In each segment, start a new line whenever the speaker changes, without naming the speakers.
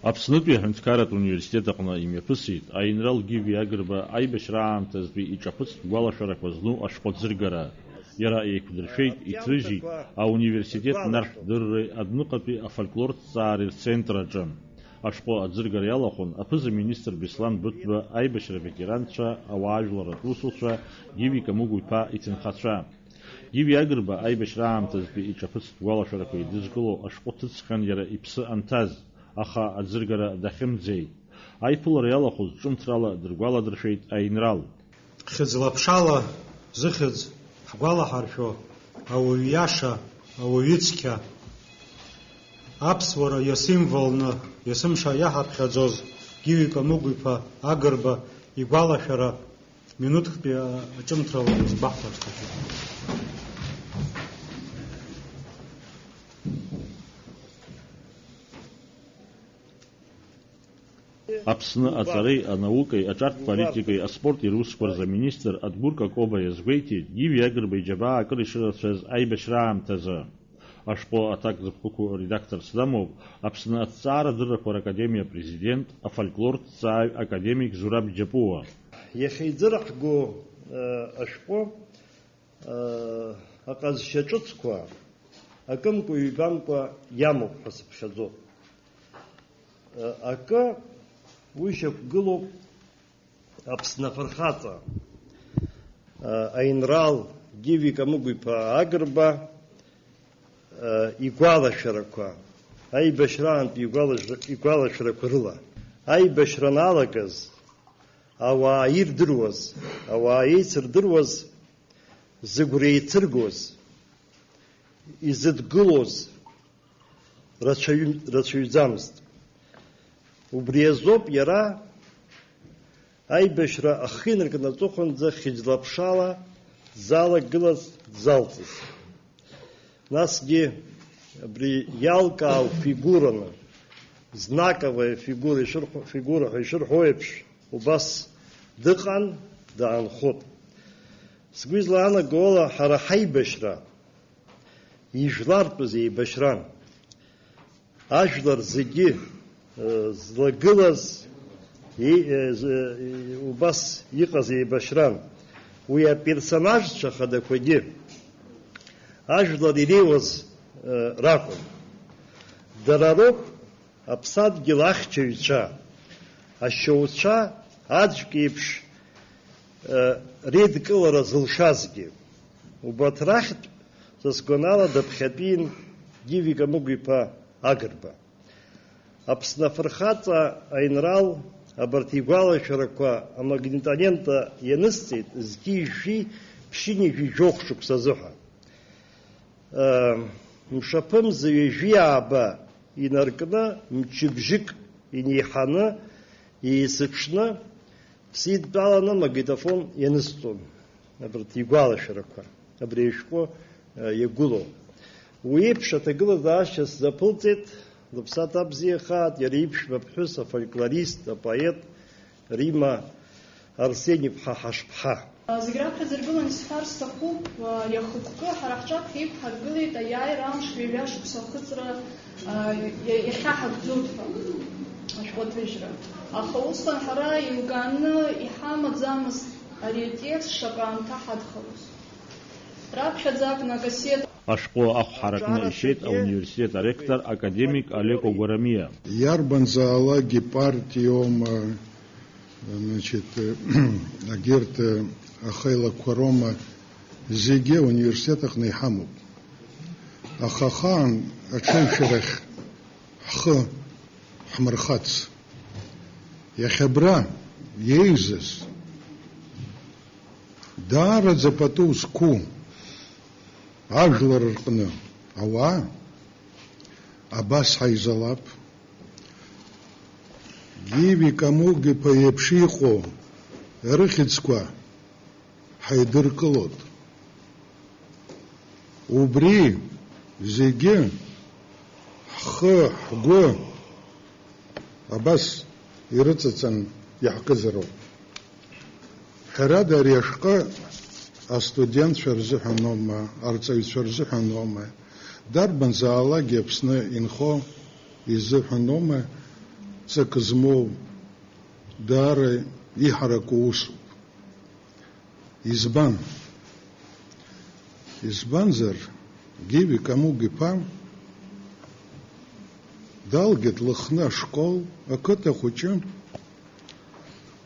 Аԥснытәи аҳәынҭқарратә университет аҟны имҩаԥысит аинрал Гиви Агрба аибашьра аамҭазтәи иҿаԥыцтә гәалашәарақәа зну ашәҟәы ӡыргара. Иара еиқәдыршәеит, иҭрыжьит ауниверситет нарҭ дырреи адәныҟатәи афольклорҭҵаареи рцентр аҿы. Ашәҟәы аӡыргара иалахәын аԥыза-министр Беслан Быҭәба, аибашьра ветеранцәа, ауаажәларатә усуцәа, Гиви Камыгә-иԥа иҭынхацәа. Гиви Агрба аибашьра аамҭазтәи иҿаԥыцтә гәалашәарақәа идызкыло ашәҟәы ҭыҵхьан иара иԥсы анҭаз, аха аӡыргара дахьымӡеит. Аиԥылара иалахәыз ҿымҭрала дыргәаладыршәеит аинрал.
Хьыӡла-ԥшала зыхьӡ ҳгәалаҳаршәо ауаҩ иаша, ауаҩ ицқьа, аԥсуара иасимволны иасымша иаҳаԥхьаӡоз Гиви Камыгә-иԥа Агрба игәалашәара минуҭктәи аҿымҭрала избаҳҳәарц сҭахуп.
Аԥсны аҵареи, анаукеи, аҿартә политикеи, аспорти русқәа рзаминистр Адгәыр Какоба иазгәеиҭеит Гиви Агрба иџьабаа акыр ишырацәаз аибашьра аамҭазы. Ашәҟәы аҭак зыԥхықәу редакторс дамоуп Аԥсны аҭҵаарадыррақәа ракадемиа президент, афольклорҭҵааҩ академик Зураб Џьапуа.
Иахьиӡырҳго ашәҟәы аҟазшьа ҿыцқәа акымкәа-ҩбамкәа иамоуп ҳәа сыԥхьаӡоуп. Акы уи шьақәгылоуп Аԥсны афырхаҵа аинрал Гиви Камыгә-иԥа Агрба игәалашәарақәа, аибашьраантәи игәалашәарақәа рыла. Аибашьра аналагаз ауаа ирдыруаз, ауаа еицырдыруаз, зыгәра еицыргоз, изыдгылоз рацәаҩӡамызт. Убри азоуп иара аибашьра ахы инаркны аҵыхәанӡа хьыӡла-ԥшала дзалагылаз, дзалҵыз. Насгьы абри иалкаау фигураны, знаковая фигура ҳәа ишырҳәо еиԥш, убас дыҟан, даанхот. Сгәы излаанаго ала ҳара ҳаибашьра ижәлартәыз еибашьран. Ажәлар зегьы злагылаз убас иҟаз еибашьран. Уи аперсонажцәа хадақәагьы ажәлар иреиуаз ракәын. Дара роуп аԥсадгьыл ахьчаҩцәа, ашьоуцәа аӡәк еиԥш реидкылара зылшазгьы. Убарҭ рахьтә са сгәанала даԥхьатәин Гиви Камыгә-иԥа Агрба. Аԥсны афырхаҵа аинрал абарҭ игәалашәарақәа амагнитолента ианысҵеит зқьи-жәшәи ԥшьыни-жәи жәохә шықәса азыҳәа. Мшаԥымза ҩажәи ааба инаркны, мчыбжьык инеиҳаны, еисыҽны, ԥсидтәаланы магнитофон ианысҵон. Абарҭ игәалашәарақәа, абри ашәҟәы иагәылоу. Уи еиԥш аҭагылазаашьа сзаԥылҵеит лыԥсаҭа бзиахаат, иара иԥшәма ԥҳәыс афольклорист, апоет Рима Арсеньев-ԥҳа Ҳашԥҳа.
Зегь раԥхьа зыргылан исҳәар сҭахуп, иахыккы ҳара ҳҿаԥхьа иқәҳаргылеит аиааира амшқәа ҩажәа ахыҵра иахьаҳагӡоит ҳәа ашәҟәаҭыжьра. Аха усҟан ҳара еилганы иҳамаӡамызт ари атекст шаҟа аамҭа ҳадхалоз. Раԥхьаӡакны акассета
Ашәҟәы ахә ҳаракны ишьеит ауниверситет аректор академик Олеко Гәарамиа.
Иарбанзаалакгьы партиоума, агьырҭ ахеилақәа роума зегьы ауниверситет аҟны иҳамоуп. Аха ахаан аҽеиҩшәарахь ҳхы ҳмырхац. Иахьабра иеизаз даараӡа пату зқәу ажәлар рҟны ауаа абас ҳаизалап. Гиви Камыгә-иԥа иеиԥш иҟоу рыхьӡқәа ҳаидыркылот. Убри зегьы ҳхы, ҳгәы абас ирыҵаҵан иаҳкызароуп. Ҳәарада ари ашәҟәы астудентцәа рзыҳәан аума, арҵаҩцәа рзыҳәан аума, дарбанзаалакгьы Аԥсны инхо изыҳәан аума, ҵак змоу даара иҳараку усуп. Избанзар Гиви Камуг-иԥа далгеит лыхны ашкол, ақыҭа хәыҷы,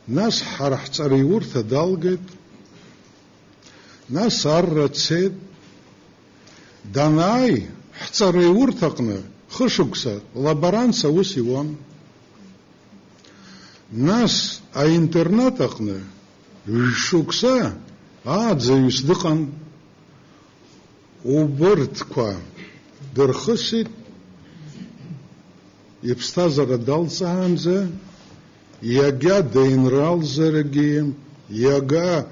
нас ҳара ҳҵараиурҭа далгеит, нас арра цеит, данааи ҳҵараиурҭаҟны хышықәса лаборанс аус иуан. Нас аинтернат аҟны шықәса ааӡаҩыс дыҟан. Убырҭқәа дырхысит, иԥсҭазаара далҵаанӡа, иага деинралзаргьы, иага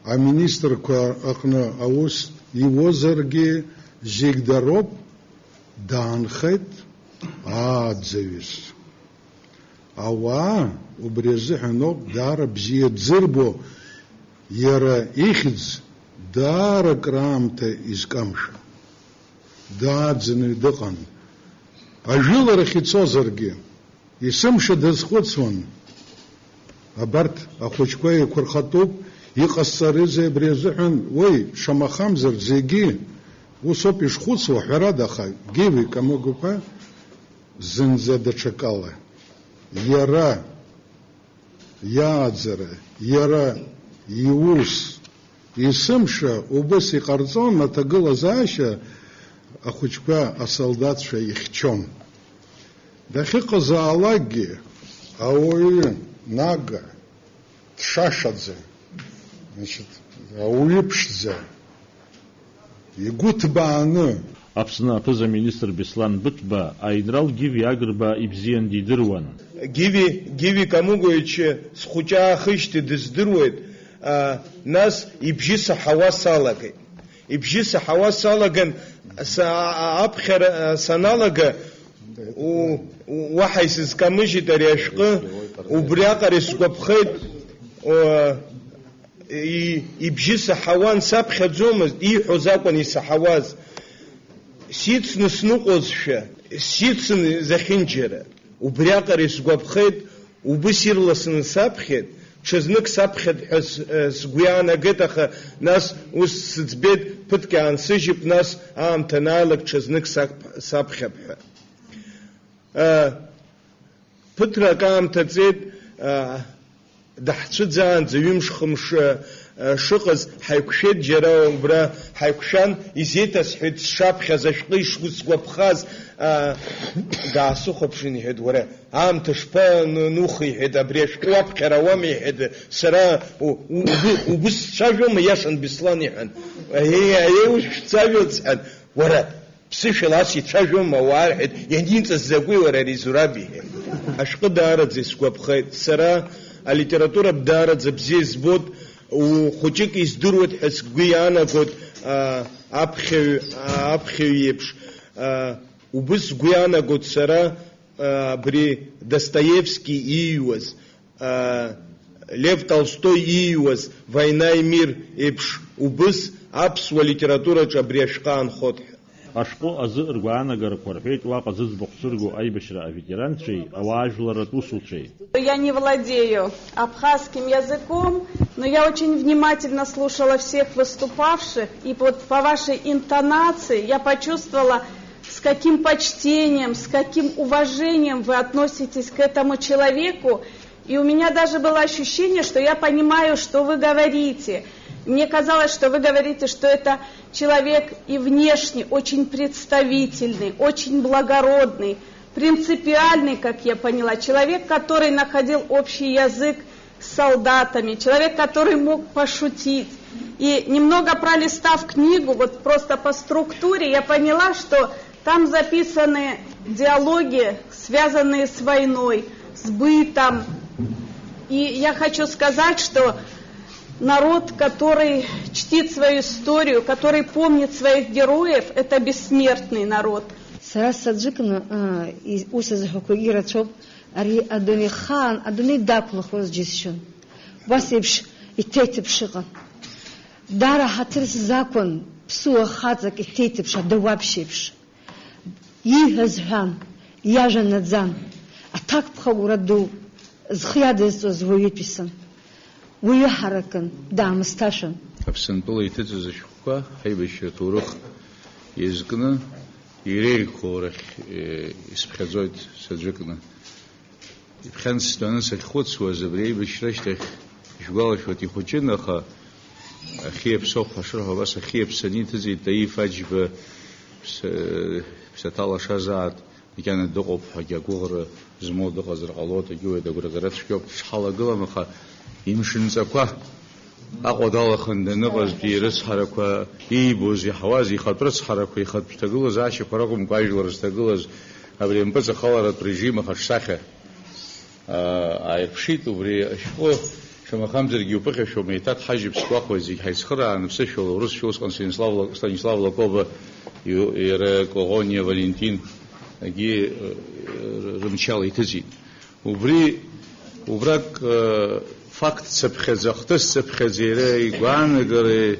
аминистрқәа аҟны аус иуазаргьы, зегь дароуп, даанхеит ааӡаҩыс. Ауаа убри азыҳәан ауп даара бзиа дзырбо, иара ихьӡ даара краамҭа изкамша. Дааӡаны дыҟан. Ажәыларахь ицозаргьы, исымша дазхәыцуан. Абарҭ ахәыҷқәа еиқәырхатәуп, иҟасҵарызеи абри азыҳәан, уи, шамахамзар зегьы, ус ауп ишхәыцуа, ҳәарада, аха Гиви Камуг-иԥа зынӡа даҽакала. Иара иааӡара, иара иус, исымша убыс иҟарҵон, аҭагылазаашьа ахәыҷқәа асолдатцәа ихьчон. Дахьыҟазаалакгьы ауаҩы нага, дшашаӡа, ауаҩы ԥшӡа, игәы ҭбааны.
Аԥсны аԥыза-министр Беслан Быҭәба аинрал Гиви Агрба ибзиан дидыруан.
Гиви Камугович схәыҷы аахижьҭеи дыздыруеит, нас ибжьы саҳауа салагеит. Ибжьы саҳауа салаган, аԥхьара саналага, уаҳа исызкамыжьит ари ашәҟы, убриаҟара исгәаԥхеит, ибжьы саҳауан, саԥхьаӡомызт, ииҳәоз акәын исаҳауаз. Сицны сныҟәозшәа, сицны захьынџьара, убриаҟара исгәаԥхеит, убыс ирласны саԥхьеит, ҽазнык саԥхьеит ҳәа сгәы иаанагеит, аха нас ус сыӡбеит, ԥыҭк аансыжьып, нас аамҭа анаалак ҽазнык саԥхьап ҳәа. Ԥыҭрак аамҭа ҵеит, даҳцәыӡаанӡа ҩымш-хымш шыҟаз ҳаиқәшәеит џьара убра, ҳаиқәшәан, изеиҭасҳәеит сшаԥхьаз ашәҟы ишсгәаԥхаз, даасыхәаԥшын, иҳәеит, уара, аамҭа шԥанухи, иҳәеит, абри ашәҟы уаԥхьара ауама, иҳәеит, сара убыс сцәажәома, иашан Беслан иҳәан, шәцәажәоит сҳәан, уара, ԥсышәала ас ицәажәома ауаа, иҳәеит, ианиҵаз закәи, уара, ари зураб, иҳәеит. Ашәҟы даараӡа исгәаԥхеит, сара алитература даараӡа бзиа избот, хәыҷык издыруеит ҳәа сгәы иаанагоит, аԥхьаҩ еиԥш, убыс сгәы иаанагоит сара абри Достоевски ииҩуаз, Лев Толстой ииҩуаз Война и мир еиԥш, убыс аԥсуа литератураҿы абри ашәҟы аанхот ҳәа.
Ашәҟәы азы ргәаанагарақәа рҳәеит уаҟа зыӡбахә зырго аибашьра аветеранцәеи ауаажәларатә усуцәеи.
Я не владею абхазским языком, но я очень внимательно слушала всех выступавших, и вот по вашей интонации я почувствовала, с каким почтением, с каким уважением вы относитесь к этому человеку, и у меня даже было ощущение, что я понимаю, что вы говорите. Мне казалось, что вы говорите, что это человек и внешне очень представительный, очень благородный, принципиальный, как я поняла, человек, который находил общий язык с солдатами, человек, который мог пошутить. И немного пролистав книгу, вот просто по структуре, я поняла, что там записаны диалоги, связанные с войной, с бытом. И я хочу сказать, что народ, который чтит свою историю, который помнит своих героев, это бессмертный народ.
Сара саджикна уса захокуги рацоп, ари адони хан, адони дақлахоз джисшон. Васипш и тетипшига. Дара хатырс закон, псуа хазак и тетипша, да вообще. Ихазхан, яжа надзан. аҭак ԥхагәра ду зхы иадызҵоз уаҩытәыҩсан, уаҩыҳаракын, даамысҭашәан.
Аԥсынтәыла иҭыҵыз ашәҟәқәа ҳаибашьра ҭоурых иазкны иреиӷьқәоу рахь исԥхьаӡоит саӡәыкны. Ибхьан стәаны сахьхәыцуаз абри аибашьра ашьҭахь ишәгәалашәоит, ихәыҷын, аха ахьи аԥсоуп ҳашырҳәо абас ахьи аԥсаны иҭыҵит Таиф Аџьба ԥсаҭа-лашазаат макьана дыҟоуп ҳәагьы агәыӷра змоу дыҟазар ҟалоит, егьиуеит, агәрагара цәгьоуп шҳалагылам, аха имшынҵақәа Аҟәа далахын даныҟазтәи ирыцҳарақәа, иибоз, иаҳауаз, ихатә рыцҳарақәа, ихатә шьҭагылазаашьақәа ракәымкәа ажәлар зҭагылаз абри ампыҵахаларатә режим ахаҿсахьа ааирԥшит. Убри ашәҟәы шамахамзаргьы иуԥыхьашәом, еиҭа дҳажьып сгәахәуеит, зегь ҳаицхырааны ԥсышәала, урысшәа усҟан Станислав Лакоба, иара Коӷониа Валентин агьи рымчала иҭыҵит. Убрак факт цыԥхьаӡа, хҭыс цыԥхьаӡа иара игәаанагара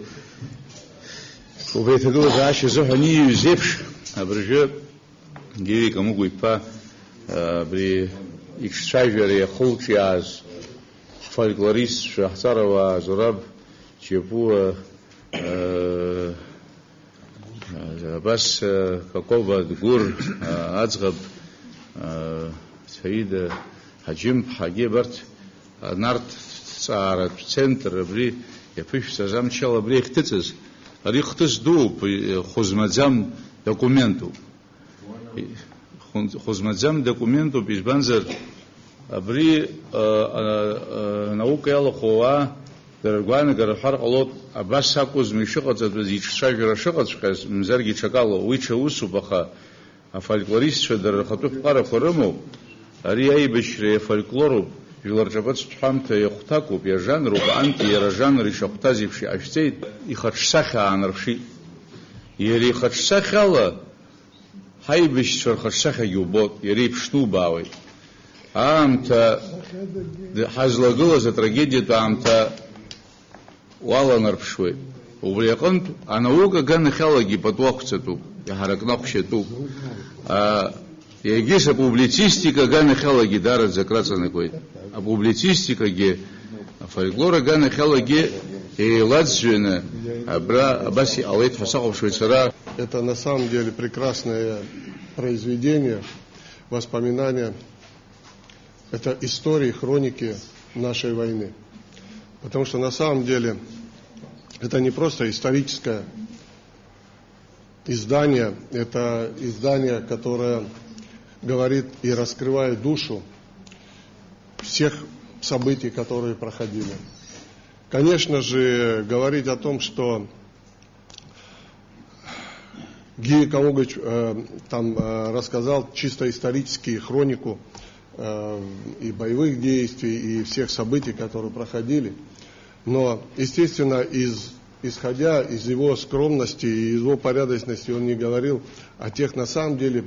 убри аҭагылазаашьа азыҳәан ииҩыз еиԥш, абыржәы Гиви Камыгә-иԥа абри иҿцәажәара иахылҿиааз ҳфольклористцәа, ҳҵарауаа Зураб Чепуа, абас Кокоба Дгәыр, Аӡӷаб Саида Ҳаџьым-ԥҳагьы абарҭ нарҭ ҭҵааратә центр абри иаԥышәҵаз амчала абри иахьҭыҵыз, ари хҭыс дууп, хәызмаӡам документуп. Хәызмаӡам документуп, избанзар абри наука иалахәу ауаа дара ргәаанагара рҳәар ҟалоит, абас акәызма ишыҟаҵатәыз иҿцәажәара шыҟаҵәҟьаз, мзаргьы ҽакала, уи ҽа усуп, аха афольклористцәа дара рхатәы ԥҟарақәа рымоуп, ари аибашьра афольклоруп, жәлар ҿаԥыцтә ҳәамҭа иахәҭакуп, иажанруп, иара жанр ишахәҭаз еиԥш иҟашәҵеит, ихаҿсахьа аанарԥшит. Иара ихаҿсахьала ҳаибашьцәа рхаҿсахьагьы убот, иара иԥшнубаауеит. Аамҭа ҳазлагылаз атрагедиатә аамҭа уаланарԥшуеит. Убри аҟынтә анаука аганахьалагьы пату ақәҵатәуп, иҳаракны ахәшьатәуп. Егьыс апублицистика аганахьалагьы дараӡа акраҵанакуеит. Апублицистикагьы, афольклор аганахьалагьы еилаӡҩаны абас иҟалеит ҳәа сахәаԥшуеит сара.
Это на самом деле прекрасное произведение, воспоминания. Это истории, хроники нашей войны. Потому что на самом деле это не просто историческое издание, это издание, которое говорит и раскрывает душу всех событий, которые проходили. Конечно же, говорить о том, что Гиви Камыгу там рассказал чисто исторически хронику и боевых действий, и всех событий, которые проходили. Но, естественно, исходя из его скромности и из его порядочности, он не говорил о тех, на самом деле,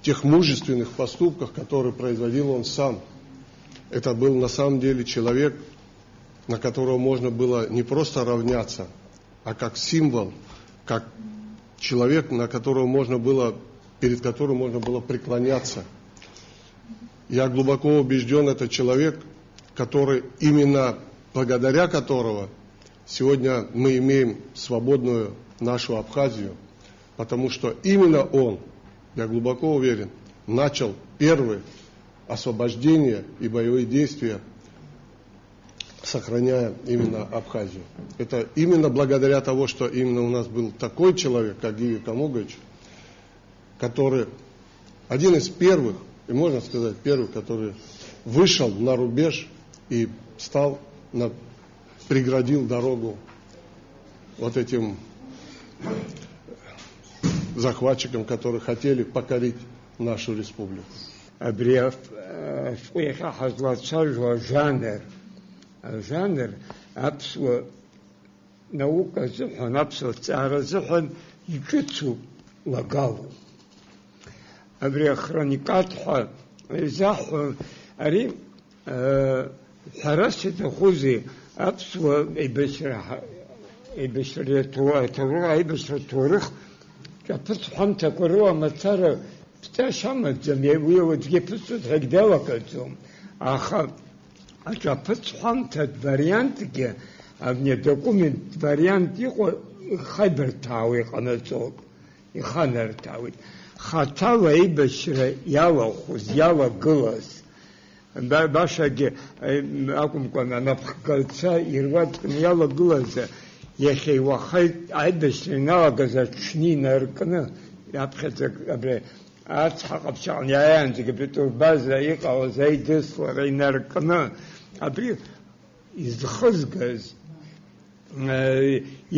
тех мужественных поступках, которые производил он сам. Это был на самом деле человек, на которого можно было не просто равняться, а как символ, как человек, на которого можно было, перед которым можно было преклоняться. Я глубоко убежден, это человек, который именно благодаря которого сегодня мы имеем свободную нашу Абхазию, потому что именно он, я глубоко уверен, начал первые освобождение и боевые действия, сохраняя именно Абхазию. Это именно благодаря тому, что именно у нас был такой человек, как Гиви Камыгу, который один из первых, и можно сказать первый, который вышел на рубеж и стал, преградил дорогу вот этим захватчикам, которые хотели покорить нашу республику.
Жанр аԥсуа наука азыҳәан, аԥсуа ҭҵаара азыҳәан иҿыцуп лагалоуп. Абри ахроникат ҳәа изаҳҳәо, ари ҳәарас иаҭахузеи аԥсуа аибашьра ҭоурых ҿаԥыцтә ҳәамҭақәа рыла мацара пташамаӡам, уи ауаҩгьы ԥысуеит далагаӡом. Аха аҿаԥыц ҳәамҭатә вариантгьы, абни адокумент вариант иҟоу ихаибарҭаауа иҟанаҵоит, иханарҭаауеит. Хаҭала аибашьра иалахәыз, иалагылаз, башагьы акәымкәан анапхгаҩцәа ируаӡәкны иалагылаз, иахьа иуаха аибашьра иналагаз аҽны инаркны, иаԥхьаӡа абри ацҳа ҟаԥшьаҟны иааиаанӡагьы Петурбаза иҟалаз аидыслара инаркны, абри изхызгаз,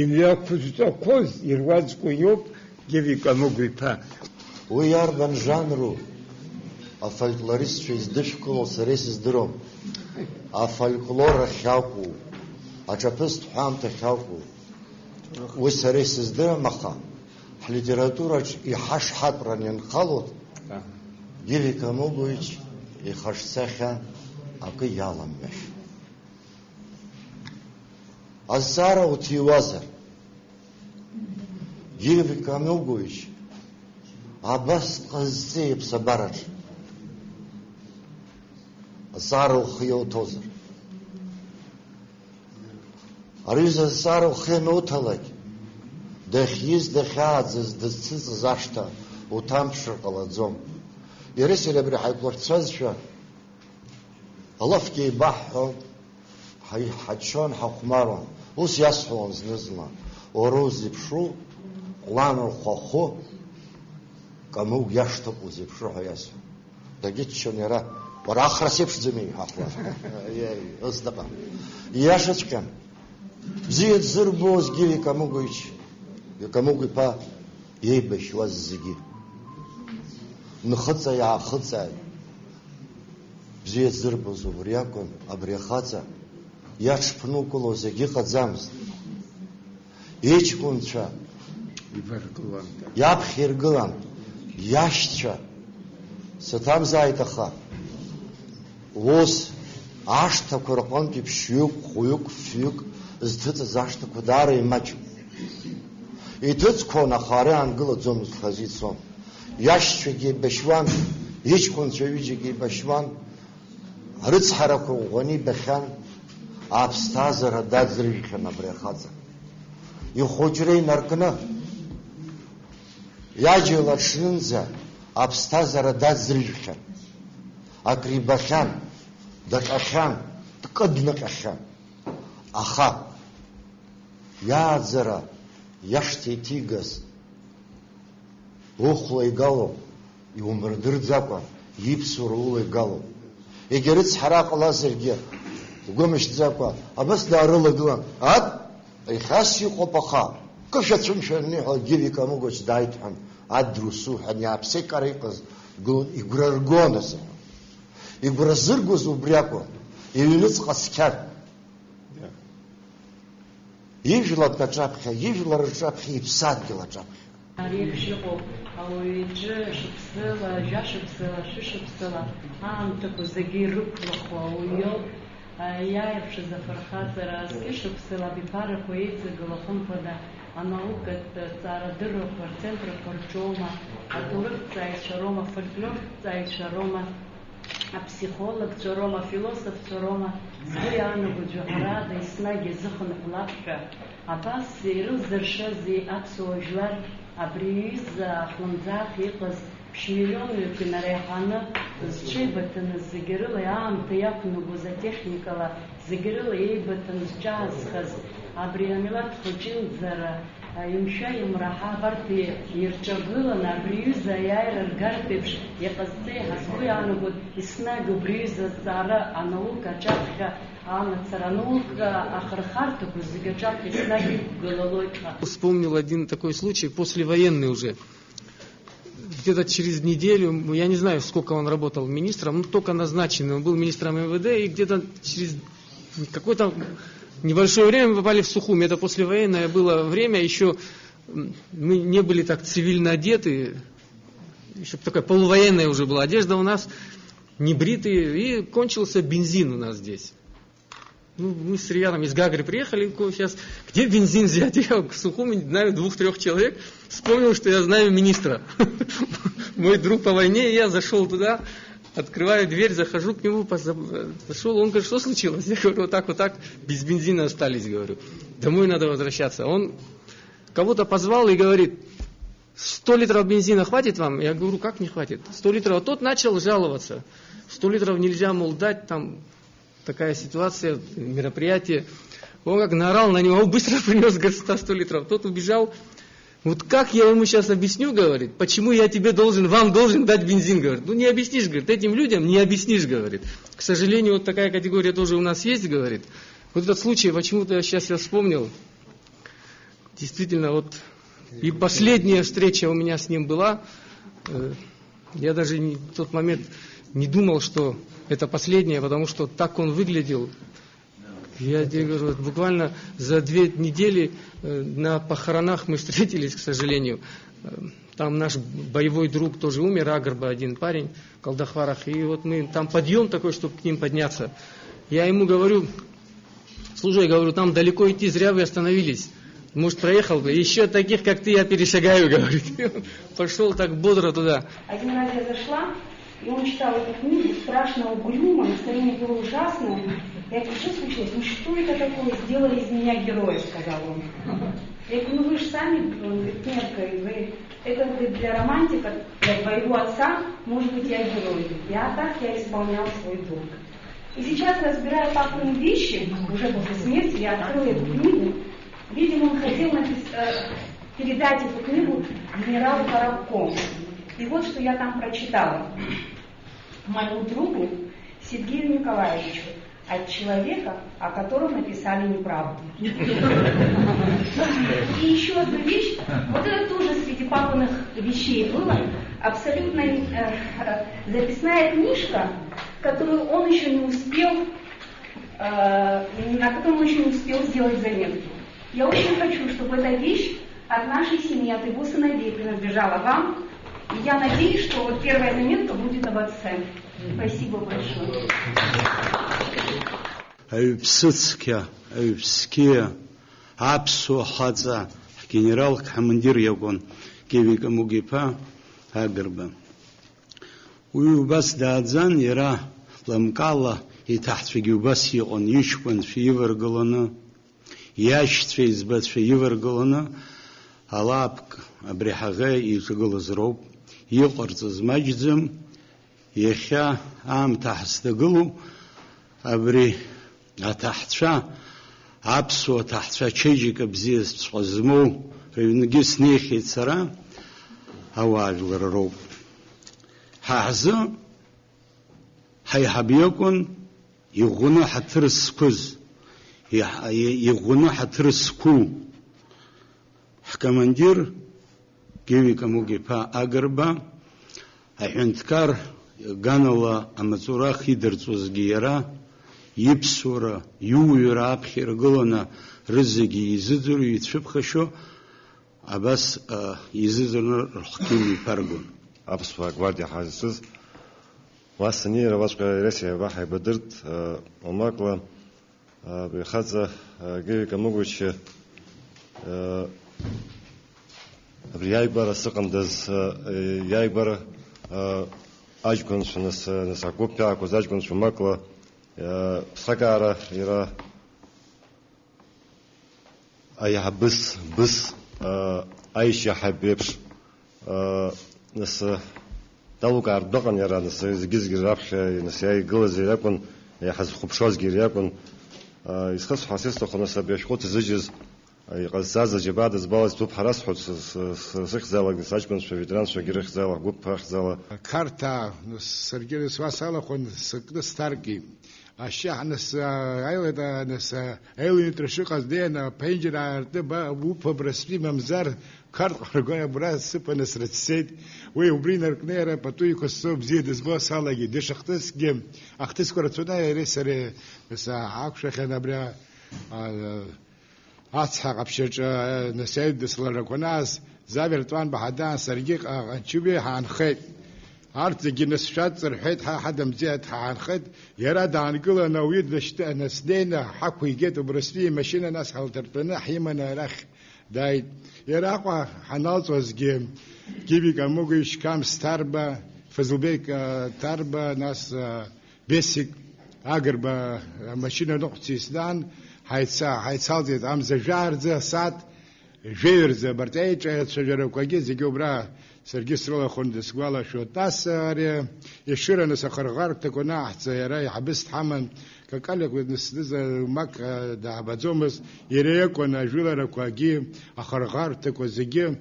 имҩақәызҵақәоз ируаӡәкәа иоуп Гиви Камыгә-иԥа.
Уи арбан жанру афольклористцәа издышәкыло сара исыздырам. Афольклор ахьакәу, аҿаԥыстә ҳәамҭа ахьакәу, уи сара исыздырам, аха ҳлитератураҿ иҳашҳатәран ианхало Гиви Камыгәович ихаҿсахьа акы иаламҩашьо. Азҵаара уҭиуазар, Гиви Камыгәович абас дҟазҵеи иԥсабараҿ, азҵаара ухы иауҭозар. Аҩыза азҵаара ухы иануҭалак, дахьиз, дахьааӡаз, дызцыҵыз ашҭа уҭамԥшыр ҟалаӡом. Иара сара абри ҳаиқәларцәазшәа, алафгьы еибаҳҳәон, ҳаччон, ҳахәмаруан. Ус иасҳәон зны-зынла, уара узеиԥшу, ҟәлан рхәахәы, Камыгә иашҭоуп узеиԥшу ҳәа иасҳәон. Дагьыччон иара, уара ахра сеиԥшӡами ҳахәлар. Ус дыҟам. Ииашаҵәҟьан. Бзиа дзырбоз Гиви Камыгәович, Камыгә-иԥа иеибашьуаз зегьы. Нхыҵа иаахыҵааит. Бзиа дзырбоз убри акәын, абри ахаҵа иаҽԥнукыло зегьы ыҟаӡамызт. Иҷкәынцәа иаԥхьа иргылан, иашьцәа саҭамзааит, аха ус ашҭақәа рҟынтәи ԥшьҩык, хәҩык, фҩык зҭыҵыз ашҭақәа даара имаҷын. Иҭыҵқәон, аха ара аангылаӡомызт, хазы ицон. Иашьцәагьы еибашьуан, иҷкәынцәа ҩыџьагьы еибашьуан, арыцҳарақәа ӷәӷәаны ибахьан, аԥсҭазаара даӡрыжәхьан абри ахаҵа. Ихәыҷра инаркны, иаџьал аҽнынӡа аԥсҭазаара даӡрыжәхьан, акрибахьан, даҟьахьан, дкыдныҟьахьан. Аха иааӡара иашҭа иҭигаз, ухәла игало, иумырдырӡакәа, иԥсуара ула игало. Егьа рыцҳара ҟалазаргьы, угәымышьҭӡакәа, абас даарылагылан, ихас иҟоуп, аха кышәацәымшәарны ҳәа Гиви Камыгәович дааит ҳәан, адрусуҳәан иааԥсеикара иҟаз игәра ргон азыҳәан. Игәра зыргоз убри акәын, иҩныҵҟа цқьар. Ижәлак аҿаԥхьа, ижәлар рҿаԥхьа, иԥсадгьыл аҿаԥхьа.
Реиԥш иҟоуп ауаҩы иҿы шықәсыла, жәашықәсыла, шәышықәсыла аамҭақәа зегьы ирықәлахо ауаҩ иоуп. Иааирԥшыз афырхаҵара зқьышықәсыла абиԥарақәа еиҵагыла хымԥада анаукатә ҭҵаарадыррақәа рцентрқәа рҿоума, аҭоурыхҭҵааҩцәа роума, афольклорҭҵааҩцәа роума, аԥсихологцәа роума, афилософцәа роума, сгәы иаанаго џьаҳарада еснагь иазыхынҳәлап ҳәа, абас ирылзыршази аԥсуа жәлар абри аҩыза ахлымӡаах иҟаз ԥшь-миллионҩык инареиҳаны зҽеибыҭаны зегьы рыла аамҭа иақәнагоз атехникала зегьы рыла еибыҭаны зҿаазхаз абри амилаҭ хәыҷынӡара имшәа-имраҳа абарҭ ирҿагыланы абри аҩыза аиааира ргартә иҟазҵеи ҳазгәы иаанагоит еснагь убри аҩыза азҵаара анаука аҿаԥхьа амацара наука ахырхарҭақәа зегьы аҿаԥхьа еснагь иқәгылалоит ҳәа.
Вспомнил один такой случай, послевоенный уже. Где-то через неделю, я не знаю, сколько он работал министром, но только назначенный, он был министром МВД, и где-то через какое-то небольшое время мы попали в Сухуми. Это послевоенное было время, еще мы не были так цивильно одеты, еще такая полувоенная уже была одежда у нас, не бритые, и кончился бензин у нас здесь. Ну, мы с Рияром из Гагры приехали, сейчас, где бензин взять? Я в Сухуми знаю 2-3 человек, вспомнил, что я знаю министра. Мой друг по войне, я зашел туда, открываю дверь, захожу к нему, зашел, он говорит, что случилось? Я говорю, вот так, без бензина остались, говорю. Домой надо возвращаться. Он кого-то позвал и говорит, 100 литров бензина хватит вам? Я говорю, как не хватит? 100 литров. А тот начал жаловаться. 100 литров нельзя, мол, дать, там такая ситуация, мероприятие. Он как наорал на него, он быстро принес, говорит, 100 литров. Тот убежал. Вот как я ему сейчас объясню, говорит, почему я тебе вам должен дать бензин, говорит. Ну не объяснишь, говорит, этим людям не объяснишь, говорит. К сожалению, вот такая категория тоже у нас есть, говорит. Вот этот случай, почему-то сейчас я вспомнил. Действительно, вот и последняя встреча у меня с ним была. Я даже в тот момент не думал, что это последняя, потому что так он выглядел. Я тебе говорю, буквально за 2 недели на похоронах мы встретились, к сожалению. Там наш боевой друг тоже умер, Агрба, один парень в Калдахварах. И вот мы, там подъем такой, чтобы к ним подняться. Я ему говорю, слушай, я говорю, там далеко идти, зря вы остановились. Может, проехал бы. Еще таких, как ты, я перешагаю, говорит. Пошел так бодро туда.
Один раз я зашла, и он читал эту книгу, страшно угрюмо, настроение было ужасное. Я говорю, что случилось? Ну что это такое? Сделали из меня героя, сказал он. Я говорю, ну вы же сами, он говорит, нет, это говорит, для романтика, для твоего отца, может быть, я герой. Я исполнял свой долг. И сейчас, разбирая папины вещи, уже после смерти, я открыла эту книгу. Видимо, он хотел передать эту книгу генералу Коробкову. И вот что я там прочитала. Моему другу Сергею Николаевичу от человека, о котором написали неправду. И еще одна вещь, вот это тоже среди папиных вещей было, абсолютно записная книжка, которую он еще не успел, на котором он еще не успел сделать заметки. Я очень хочу, чтобы эта вещь от нашей семьи, от его сыновей принадлежала вам. И я надеюсь, что вот первая заметка будет об отце. Спасибо большое.
Аюпске, Апсу Хадза, генерал командир Ягон, Кевика Мугипа, Агрба. Уюбас Дадзан, Ира, Ламкала, и Тахтфигюбас Ягон, Ишкван, Фиваргалана, Ящтфе избат Фиваргалана, Алапк, Абрихага и Жигалазроб, Йокарцаз Маджзам, Яхя, Ам Тахстагалу, Абри Атахтша, Апсу Атахтша, Чеджика Бзиз Псхазму, Равнагис Нехи Цара, Аважлароб. Хаза, Хайхабьякон, Югуна Хатрскуз, Югуна Хатрску. Командир Гевика Мугипа Агрба, Ахюнткар Ганала Амацура Хидерцуз Гиера, Ипсура, Ююра Абхир Гулана, Рызыги Изидуру и Цвипхашо, Абас Изидуру Рхкими Паргун.
Абсуа Гвардия Хазисыз, Васани Равашка Ресия Вахай Бадырт, Омакла, Бехаза Гевика Мугучи, Яйбара Сакандаз, Яйбара Ажгунш, Насакупяку, Ажгунш, Макла, Сагара, Ира Аябыс, Быс, Айша Хабебш, Нас Талукар Доган, Яра, Нас Гизгирапша, Нас Яйгылазирякун, Яхаз Хупшозгирякун, Исхас Хасистох, Нас Абешхот, Зижиз, Газаза Жибада сбалась тут харасхот с их зала, где сачкон, что ветеран, что герех зала, губ пах зала.
Карта Сергей Свасалах, он старки. А ща нас айледа нас эйлин трешука сдена пенджера артэба вупа брасли мамзар карт харгоя брат сыпана срацет. Вы убринер кнера патуй кособ зид сбо салаги дешахтес гем. Ахтес корацуна ресере са акшахе набря أصحاب أبشر نسيد دسلر كناس زابر طوان بحدان سرقيق أنشوبي عن خيط أرتجي نسشات رحيت حدا مزيت حانخد يراد عن كل أنا ويد نسدينا حكوا يجيت برسلي مشينا ناس حلترتنا حيمنا رخ دايت يراقوا حناط وزجيم كيبي كموجش كام ستاربا فزلبيك تاربا ناس بيسك أقرب مشينا نقطة سدان هيتصادت أم زجار ذا سات جير ذا برتايج شجرة وكاجي زجوبرا سرجس رولا خندس قالا شو تاسر يشير أن سخرغار تكون أحد يراي حبست حمن كقالك ونسدز ماك ده بزومس يريك ونجولا ركواجي أخرغار تكون زجي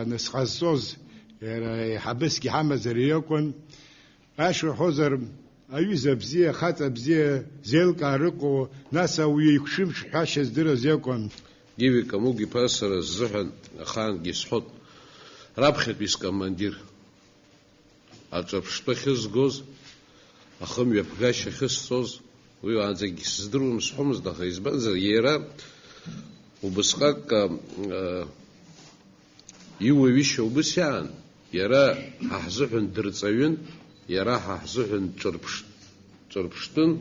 نسخصوز يراي حبست كي حمد يريكون أشو حزر أيوز بزيه خات بزيه زيل كارقو ناس ويكشم حاش زدر زيكون
جيبي كموجي باسر الزحن خان جسحط رابخت بيس كماندير أجاب شبخز جوز أخم يبغاش خصوص ويو عندك جسدرو مسحومز ده يزبنزر يرا وبسقك يويش وبسيان يرا حزحن درتسوين يرا حزحن تربشتن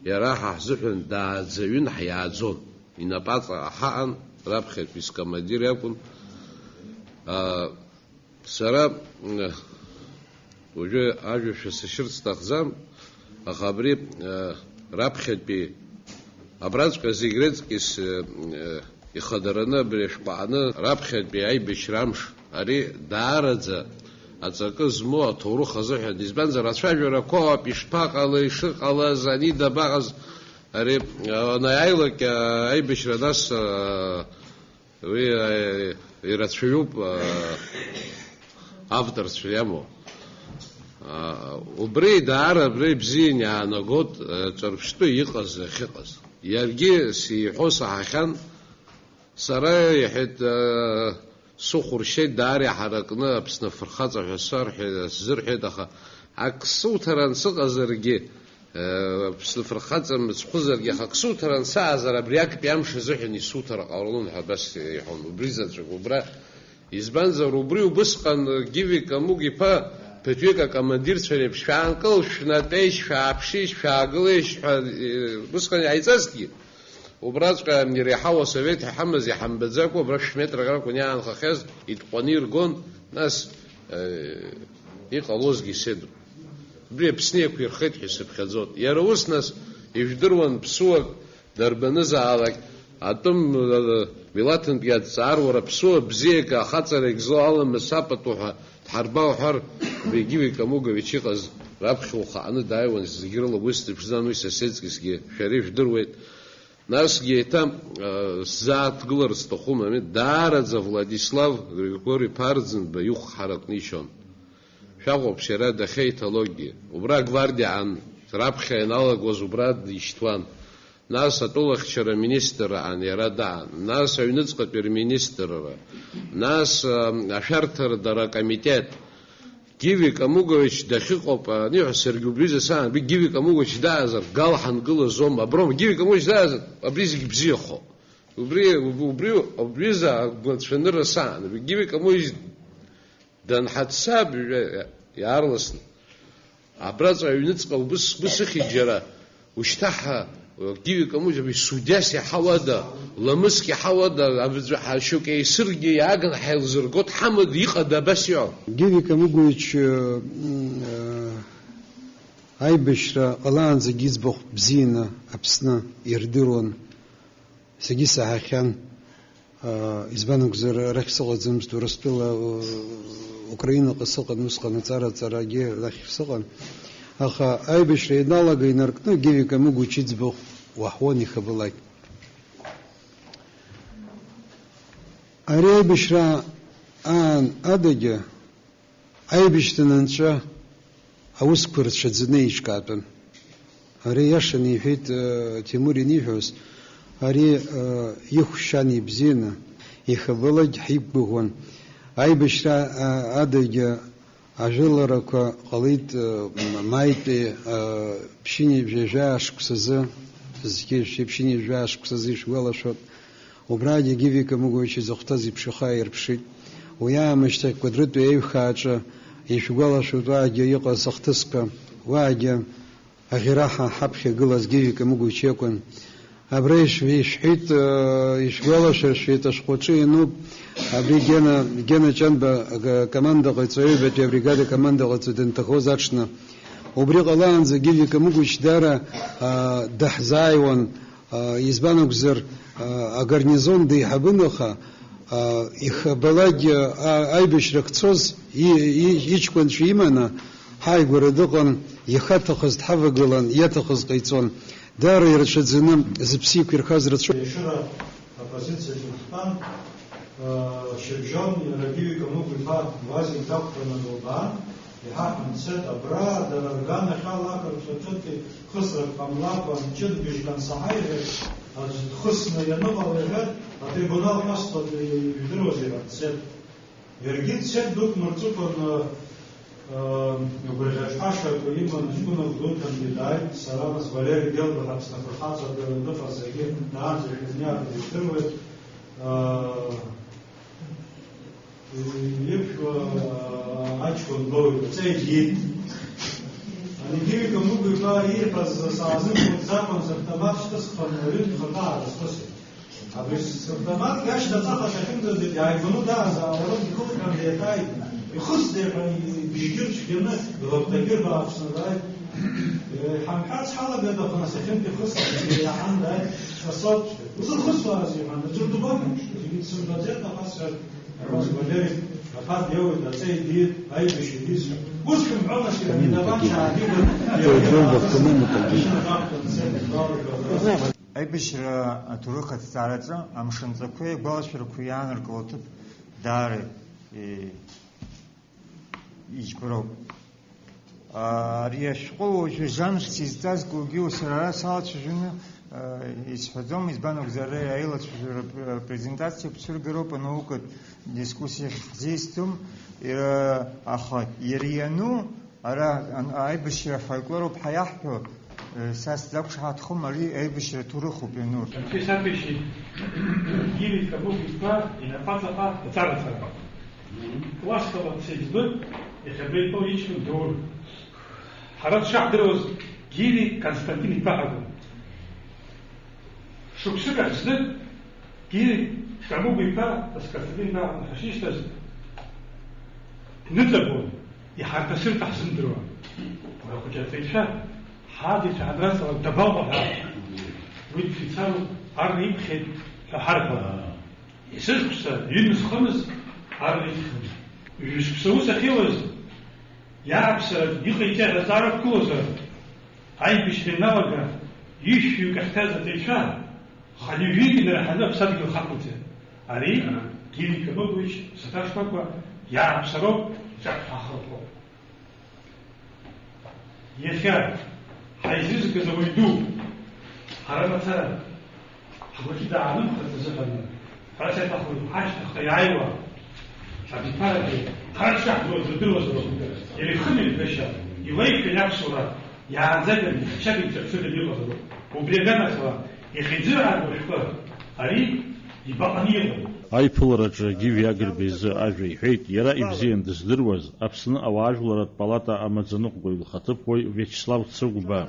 يرا حزحن دازوين حيازون إن بعض حقن رابخت بيس كماندير يكون سراب وجه أجو في سشرت استخزام أخبري رابخت بي أبرز كزيجرت كيس يخدرنا بريشبعنا رابخت بي أي بشرامش أري دارزة أتذكر مو تورو خزح ديزبان زرت فجر كوا بيشباق على يشق على زني دباغز أري أنا يعيلك أي بشرناس وي يرتشيوب أفضل شيء وبريد عرب بري بزين يعني قد تربشتو يقص خقص يرجع سيحوس عخان سراي حد سخر شيء داري حركنا بس نفرخات في الصرح زرح دخل عكسو ترى نسق زرجي بس الفرخات مسخوز زرجي عكسو ترى نسع زر برياك بيمشي زحني سوتر قارون بس يحون بريزة وبرا يزبان زر وبري وبسقن جيبي كموجي با بتويكا كمدير سريب شانكل شناتيش شابشيش شاغليش بسقن عايزاستي وبرازقا من ريحة سويت حمز يحمبزاك وبرش متر غير كونيان خخز يتقنير جون ناس يقلوز جسدو بري بسنيك يرخيت حسب خزوت يروس ناس يفدرون بسوق دربنزا على عتم بلاتن بياد سعر ورا بسوق بزيك خاطر يجزو مسابطوها حربا وحر بيجيبي كموجا بيشيقز رابخ وخانه دايون زغيرلو وست بزانو سيسيتسكي شريف درويت ناس جيتام زات غلر استخومه دارز فلاديسلاف غريغوري بارزن بيوخ حرق نيشون شاغو بشرا دخيتولوجي وبرا غواردي عن رابخ ينالغ وزبراد يشتوان ناس أطلق شر مينستر عن يرادع ناس ينزق بير مينستر ناس أشرتر درا كميتات جيبي كموجوش دقيقة نيو سرجو بريزة سان بيجيبي كموجوش دازر قال حنقول زوم أبروم جيبي كموجوش دازر أبريزك بزيخو وبريزة بنتشنر سان بيجيبي كموجوش دان حتساب يارلسن أبرز ينزق وبس خجرة وشتاحها جيبي كموجة بسوداسي حوادا لمسكي حوادا شوكي سرجي ياغن حيل زرقوت حمد يقدا بس يو
جيبي كموجوش أي بشرا الان زجيز بخ بزينة أبسنا يردرون سجيس عخان إزبانك زر رخصة زمز دورستلا أوكرانيا قصة نسخة نتارا تراجي لخصة أخا أي بشرا ينالا جينركنا جيبي كموجوش بخ وحواني خبلاك أري بشرا آن أدجا أي بشتنانشا أوسكر شدزنيش كاتن أري يشني فيت تيموري نيفوس أري يخشاني بزينة يخبلاج حيبهون أي بشرا أدجا أجلرك قليت مايتي بشيني بجاش كسزة زكيش بشيني بجاش كسزيش ولا شот وبرادي جيبي كموجوش زختزي بشخاير بشيت ويا مشتاق قدرت أي خاطر ишәгәалашәоит уаагьы иҟаз ахҭысқәа, уаагьы аӷьараҳа ҳаԥхьа игылаз Гиви Камыгәич иакәын. Абра ишәҳәеит, ишәгәалашәыршәеит, ашәҟәаҿы иануп абри Гена Ҷанба акомандаҟаҵаҩ, аҩбатәи абригада акомандаҟаҵаҩ данҭахоз аҽны. Убри ҟалаанӡа Гиви Камыгәич даара даҳзааиуан, избан акәзар агарнизон деиҳабын аха ихабалагь аибашьрак цоз иҷкәынцәа иманы ҳааигәара дыҟан, ихаҭахыз дҳавагылан, иаҭахыз ҟаиҵон. Даара ирацәаӡаны зыԥсы иқәирхаз рацәоуп.
Оппозиция Ҷыхтан шьыбжьон Гиви Камыгәиԥа Вазик дақәтәаны дылбаан, иҳаҳмцеит абра дара рганахьала ақырҭуа хысрак ҟамлакәа ҷыдбыжьган саҳаиҳәеит, дхысны ианыҟала иҳәеит, атрибунал ҟасҭа ижәдыруаз ираццеит. Иаргьы дцеит дук мырҵыкәан гәырӷьаҿҳашақәа иман ҷкәынак дуҭан дааит, сара нас Валери Гелба Аԥсны афырхаҵа дыҟаз зегьы наанӡа ишәызниаҳәа ижәдыруеит. Иԥшәма аҷкәын доуит, ҵеит иит. Гиви Камыгәиԥа ииҳәаз саазымхәыцӡакәан сырҭамат шьҭысхын аҩынтә хырҭаа дазхысит. Абри сырҭамат гашьҭаҵаха шахьымӡазит, иааигәаны даазаауарым ихылҟьан деиҭааит. Ихысда бжьгьы цәгьаны илаптагьыр бааԥсны дааит. Ҳамҳәац ҳалагеит аха нас иахьынтә ихысда иаҳан дааит, шәасоуԥшәеит. Узырхысуаз иҳәан, аӡәыр дубаган, зегьы дсымбаӡеит аҟасҳәа. Валери аԥа диоуит, аҵеи диит, аибашьра дизҳәа. Ус шәымҳәома шәирагьы
аибашьра аҭоурых аҭҵаараҿы амшынҵақәеи агәалашәарақәеи иаанаркыло аҭыԥ даара иџьбароуп. Ари ашәҟәы уажәы жанрс изҵазкугьы сара ара салацәажәаны исҳәаӡом, избан акәзар аилацәажәара презентациа ԥсыргароуп, анаукатә дискуссиа ҳзеисҭом, аха иара иану ара аибашьра афольклороуп ҳаиаҳҳәо, са сзақәшаҳаҭхом, ари аибашьра аҭоурыхуп иану.
Гиви Камыгәиԥа инапаҵаҟа аҵара-ҵара. Уасҟала дсеиҵбы, ихабеитәоу иҷкәын доур. Ҳара дшаҳдыруаз Гиви Константин иԥа ҳакәын. Шықәсык аҽны Гиви Камыгәиԥа Константин иԥа ҳашишьҭаз дныҵабон, иҳарҭасырҭа ҳзымдыруа. Ахәыҷы аҵаҩцәа ҳадицәа ҳадраҵала дабаҟоу ҳәа уи дфицару арра иԥхьеит ҳәа ҳарҳәон. Есышықәса ҩынызхымыз арра иԥхьеит. Ҩышықәса ус ахьиуаз иааԥсара иҟаиҵа ҳәа аҵара гәылозар, аибашьра иналага ишәҩык ахьҭаз аҵаҩцәа хали-ҩык инарҳаны аԥсадгьыл хақәиҵеит. Ари Гиви Камыгәич ԥсаҭа шкәакәа иааԥсароуп, ҿаԥҳахыртәоуп. Иахьа ҳаизызкыз ауаҩ ду ҳара мацара ҳгәаҿы даанымхарц азыҳәаны ҳара сеиҭахуп ҳашьҭахьҟа иааиуа ҳабиԥарагьы ҳара дшаҳдыруаз рдыруазароуп. Иара ихымҩаԥгашьа илеиҳәан аԥсуара иаанӡаган иахьчаган ҿаԥсыган иҟазароуп. Убри аганахьала ихьӡыраагоу ашәҟәы ари ибаҟаны иҟоуп.
Аиԥылараҿы Гиви Агрба изы ажәа иҳәеит, иара ибзиан дыздыруаз Аԥсны ауаажәларатә палата амаӡаныҟәгаҩ лхаҭыԥуаҩ Виачеслав Цыгәба.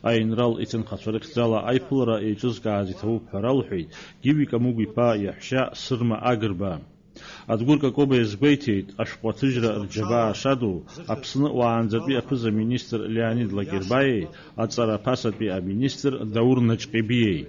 Аинрал иҭынхацәа рыхьӡала аиԥылара еиҿызкааз иҭабуп ҳәа ралҳәеит Гиви Камыгәиԥа иаҳәшьа Сырма Агрба. Адгәыр Какоба иазгәеиҭеит, ашәҟәы аҭыжьра рџьабаа шаду Аԥсны уаанӡатәи аԥыза-министр Леонид Лакербаиеи, аҵара ԥасатәи аминистр Даур Наҷҟьебиеи.